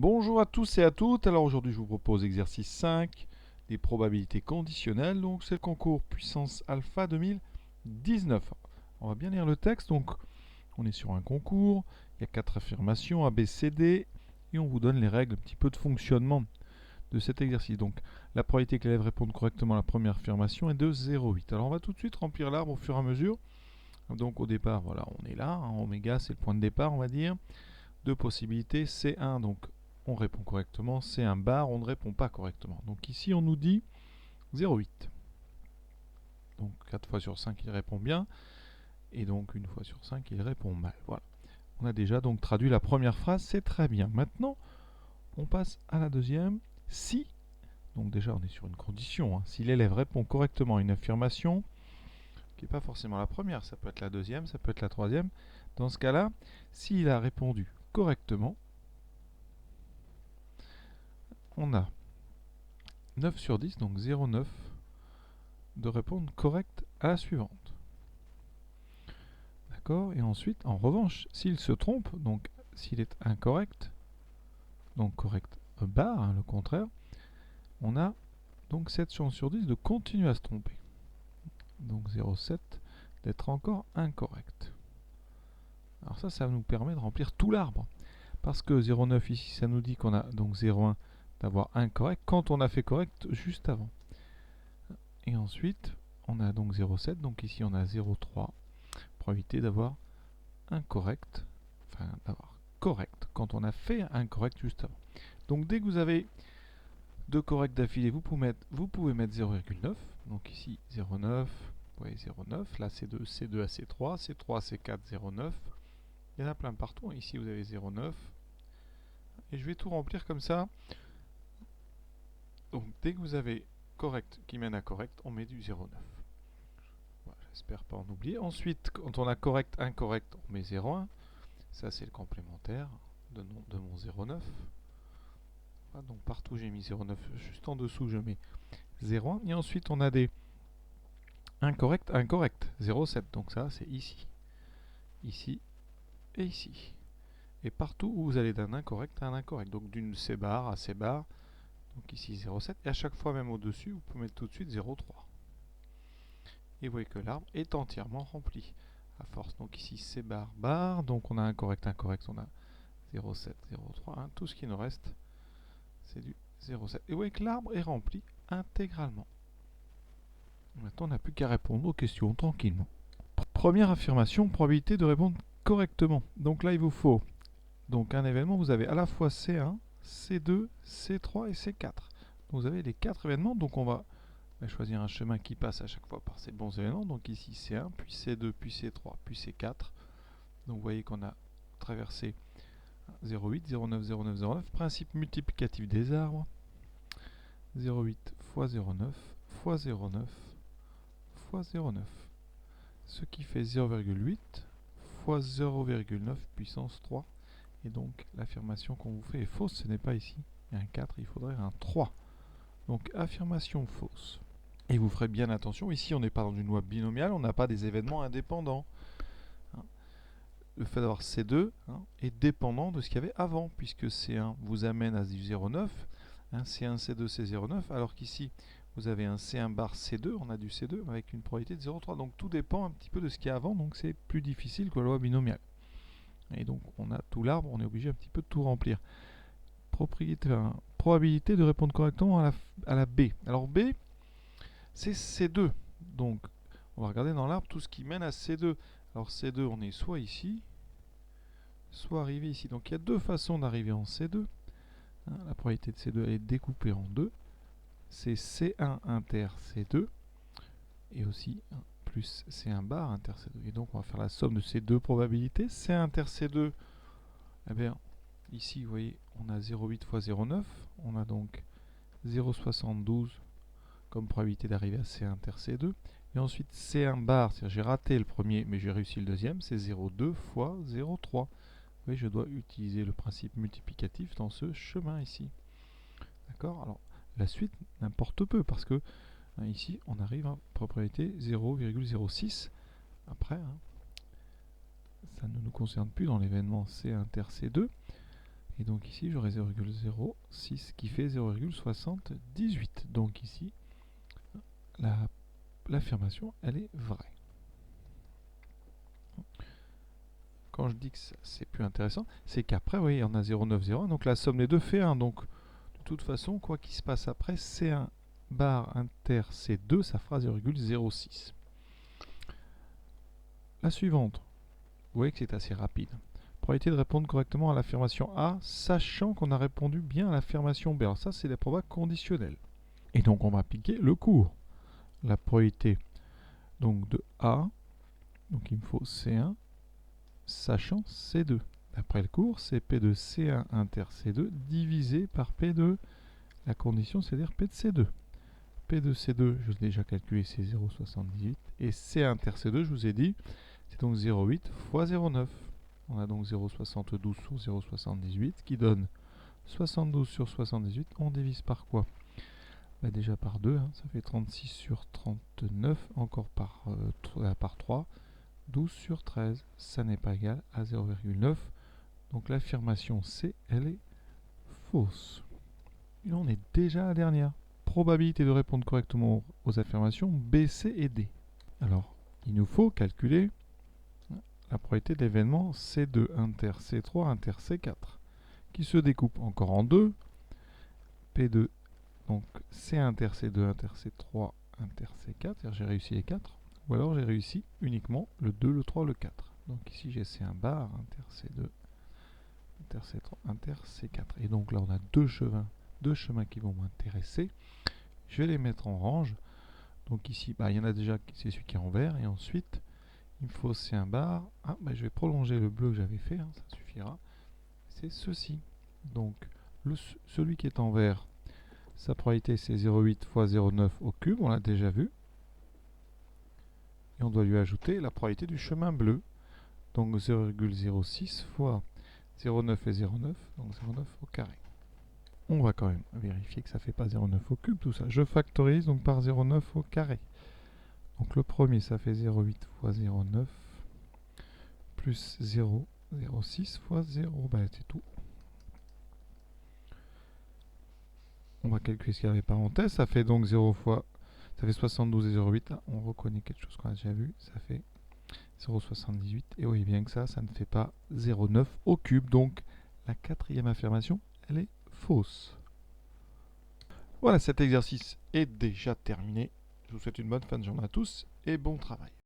Bonjour à tous et à toutes. Alors aujourd'hui, je vous propose exercice 5 des probabilités conditionnelles. Donc c'est le concours puissance alpha 2019. On va bien lire le texte. Donc on est sur un concours. Il y a 4 affirmations A, B, C, D. Et on vous donne les règles un petit peu de fonctionnement de cet exercice. Donc la probabilité que l'élève réponde correctement à la première affirmation est de 0,8. Alors on va tout de suite remplir l'arbre au fur et à mesure. Donc au départ, voilà, on est là. Oméga, c'est le point de départ, on va dire. Deux possibilités, C1, donc on répond correctement, C1 bar, on ne répond pas correctement. Donc ici, on nous dit 0,8. Donc 4 fois sur 5, il répond bien, et donc une fois sur 5, il répond mal. Voilà. On a déjà donc traduit la première phrase, c'est très bien. Maintenant, on passe à la deuxième. Si, donc déjà on est sur une condition, si l'élève répond correctement à une affirmation, qui n'est pas forcément la première, ça peut être la deuxième, ça peut être la troisième, dans ce cas-là, s'il a répondu correctement, on a 9 sur 10, donc 0,9, de répondre correct à la suivante. D'accord. Et ensuite, en revanche, s'il se trompe, donc s'il est incorrect, donc correct bar, le contraire, on a donc 7 chances sur 10 de continuer à se tromper. Donc 0,7 d'être encore incorrect. Alors ça nous permet de remplir tout l'arbre. Parce que 0,9 ici, ça nous dit qu'on a donc 0,1 d'avoir incorrect quand on a fait correct juste avant. Et ensuite, on a donc 0,7, donc ici on a 0,3, probabilité d'avoir incorrect, enfin d'avoir correct quand on a fait incorrect juste avant. Donc dès que vous avez deux corrects d'affilée, vous pouvez mettre 0,9. Donc ici 0,9, vous voyez 0,9, là C2, C2 à C3, C3 C4, 0,9. Il y en a plein partout. Ici vous avez 0,9. Et je vais tout remplir comme ça. Donc dès que vous avez correct qui mène à correct, on met du 0,9. Voilà, j'espère pas en oublier. Ensuite, quand on a correct, incorrect, on met 0,1. Ça c'est le complémentaire de mon 0,9. Voilà, donc partout j'ai mis 0,9. Juste en dessous je mets 0,1. Et ensuite on a des incorrects, incorrects. 0,7. Donc ça c'est ici. Ici et ici. Et partout où vous allez d'un incorrect à un incorrect. Donc d'une C bar à C bar. Donc ici 0,7. Et à chaque fois même au-dessus, vous pouvez mettre tout de suite 0,3. Et vous voyez que l'arbre est entièrement rempli. À force. Donc ici C bar, bar. Donc on a incorrect, incorrect. On a 0,7, 0,3. Tout ce qui nous reste, c'est du 0,7. Et vous voyez que l'arbre est rempli intégralement. Maintenant, on n'a plus qu'à répondre aux questions tranquillement. Première affirmation, probabilité de répondre correctement. Donc là, il vous faut donc un événement. Vous avez à la fois C1, C2, C3 et C4. Donc vous avez les 4 événements. Donc on va choisir un chemin qui passe à chaque fois par ces bons événements. Donc ici C1, puis C2, puis C3, puis C4. Donc vous voyez qu'on a traversé 0,8, 0,9, 0,9, 0,9. Principe multiplicatif des arbres. 0,8 fois 0,9 fois 0,9 fois 0,9. Ce qui fait 0,8 fois 0,9 puissance 3. Et donc l'affirmation qu'on vous fait est fausse, ce n'est pas ici. Il y a un 4, il faudrait un 3. Donc affirmation fausse. Et vous ferez bien attention, ici on n'est pas dans une loi binomiale, on n'a pas des événements indépendants. Le fait d'avoir C2 est dépendant de ce qu'il y avait avant, puisque C1 vous amène à du 0,9, C1, C2, c'est 0,9, alors qu'ici vous avez un C1 bar C2, on a du C2 avec une probabilité de 0,3. Donc tout dépend un petit peu de ce qu'il y a avant, donc c'est plus difficile que la loi binomiale. Et donc on a tout l'arbre, on est obligé un petit peu de tout remplir. Probabilité de répondre correctement à la B. Alors B, c'est C2. Donc on va regarder dans l'arbre tout ce qui mène à C2. Alors C2, on est soit ici, soit arrivé ici. Donc il y a deux façons d'arriver en C2. La probabilité de C2 est découpée en deux. C'est C1 inter C2 et aussi plus C1 bar inter C2. Et donc on va faire la somme de ces deux probabilités. C1 inter C2, eh bien, ici vous voyez on a 0,8 fois 0,9. On a donc 0,72 comme probabilité d'arriver à C1 inter C2. Et ensuite C1 bar, c'est-à-dire j'ai raté le premier mais j'ai réussi le deuxième, c'est 0,2 fois 0,3. Oui, je dois utiliser le principe multiplicatif dans ce chemin ici. D'accord. Alors, la suite n'importe peu parce que ici, on arrive à propriété 0,06. Après, ça ne nous concerne plus dans l'événement C inter C2. Et donc ici, j'aurai 0,06 qui fait 0,78. Donc ici, l'affirmation, elle est vraie. Quand je dis que c'est plus intéressant, c'est qu'après, vous voyez, on a 0,9, 0,1. Donc la somme des deux fait 1. Donc de toute façon, quoi qu'il se passe après, C1 bar inter C2, ça fera 0,06. La suivante, vous voyez que c'est assez rapide. Probabilité de répondre correctement à l'affirmation A, sachant qu'on a répondu bien à l'affirmation B. Alors ça, c'est des probas conditionnels. Et donc, on va appliquer le cours. La probabilité donc, de A, donc il me faut C1, sachant C2. D'après le cours, c'est P de C1 inter C2 divisé par P de la condition, c'est-à-dire P de C2. P de C2, je l'ai déjà calculé, c'est 0,78. Et C inter C2, je vous ai dit, c'est donc 0,8 fois 0,9. On a donc 0,72 sur 0,78 qui donne 72 sur 78. On divise par quoi? Bah déjà par 2, hein, ça fait 36 sur 39, encore par 3, 12 sur 13. Ça n'est pas égal à 0,9. Donc l'affirmation C, elle est fausse. Et on est déjà à la dernière. Probabilité de répondre correctement aux affirmations B, C et D. Alors, il nous faut calculer la probabilité d'événement C2 inter C3 inter C4 qui se découpe encore en deux. P2, donc C inter C2 inter C3 inter C4, j'ai réussi les 4, ou alors j'ai réussi uniquement le 2, le 3, le 4. Donc ici j'ai C1 bar inter C2 inter C3 inter C4. Et donc là on a deux chemins qui vont m'intéresser. Je vais les mettre en range. Donc ici, il y en a déjà, c'est celui qui est en vert, et ensuite il me faut C1 bar. Je vais prolonger le bleu que j'avais fait, hein, ça suffira. C'est ceci. Donc, celui qui est en vert, sa probabilité c'est 0,8 fois 0,9 au cube, on l'a déjà vu. Et on doit lui ajouter la probabilité du chemin bleu. Donc 0,06 fois 0,9 et 0,9, donc 0,9 au carré. On va quand même vérifier que ça ne fait pas 0,9 au cube, tout ça. Je factorise donc par 0,9 au carré. Donc le premier, ça fait 0,8 fois 0,9 plus 0,06 fois 0. C'est tout. On va calculer ce qu'il y a dans les parenthèses. Ça fait donc 0 fois... Ça fait 72 et 0,8. Là, on reconnaît quelque chose qu'on a déjà vu. Ça fait 0,78. Et oui, bien que ça ne fait pas 0,9 au cube. Donc la quatrième affirmation, elle est fausse. Voilà, cet exercice est déjà terminé. Je vous souhaite une bonne fin de journée à tous et bon travail.